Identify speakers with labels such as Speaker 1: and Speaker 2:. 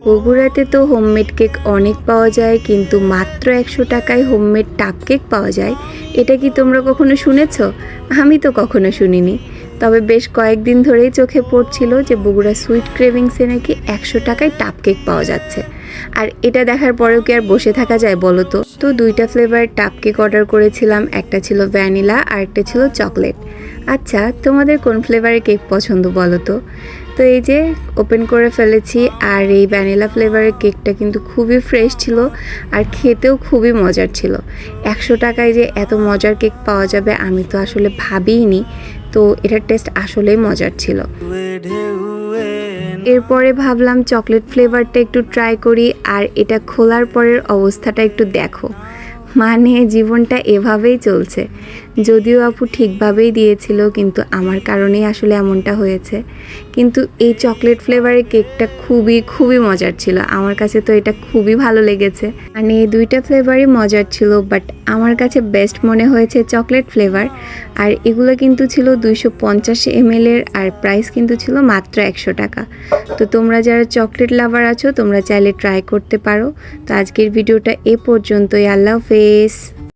Speaker 1: বগুড়াতে তো homemade cake অনেক পাওয়া যায়, কিন্তু মাত্র 100 টাকায় হোমমেড টাপ কেক পাওয়া যায়। এটা কি তোমরা কখনো শুনেছো? আমি তো কখনো শুনিনি। তবে বেশ কয়েকদিন ধরেই চোখে পড়ছিল যে বগুড়া সুইট ক্রেভিংসে নাকি 100 টাকায় টাপ কেক পাওয়া যাচ্ছে। আর এটা দেখার পরেও কি আর বসে থাকা যায় বলো তো? তো 2টা ফ্লেভারের টাপ কেক অর্ডার করেছিলাম, একটা ছিল ভ্যানিলা আর একটা ছিল চকলেট। আচ্ছা, তোমাদের কোন ফ্লেভারের কেক পছন্দ বলো তো? তো এই যে ওপেন করে ফেলেছি, আর এই ভ্যানিলা ফ্লেভারের কেকটা কিন্তু খুবই ফ্রেশ ছিল আর খেতেও খুবই মজার ছিল। 100 টাকায় যে এত মজার কেক পাওয়া যাবে আমি তো আসলে ভাবিইনি। তো এটার টেস্ট আসলেই মজার ছিল। এরপরে ভাবলাম চকলেট ফ্লেভারটা একটু ট্রাই করি, আর এটা খোলার পরের অবস্থাটা একটু দেখো। মানে জীবনটা এভাবেই চলছে। যদিও আপু ঠিকভাবেই দিয়েছিল, কিন্তু আমার কারণেই আসলে এমনটা হয়েছে। কিন্তু এই চকলেট ফ্লেভারের কেকটা খুবই খুবই মজার ছিল। আমার কাছে তো এটা খুবই ভালো লেগেছে। মানে এই 2টা ফ্লেভারই মজার ছিল, বাট আমার কাছে বেস্ট মনে হয়েছে চকলেট ফ্লেভার। আর এগুলো কিন্তু ছিল 250 ml এর, আর প্রাইস কিন্তু ছিল মাত্র 100 টাকা। তো তোমরা যারা চকলেট লাভার আছো তোমরা চাইলে ট্রাই করতে পারো। তো আজকের ভিডিওটা এ পর্যন্তই। আল্লাহ হাফেজ।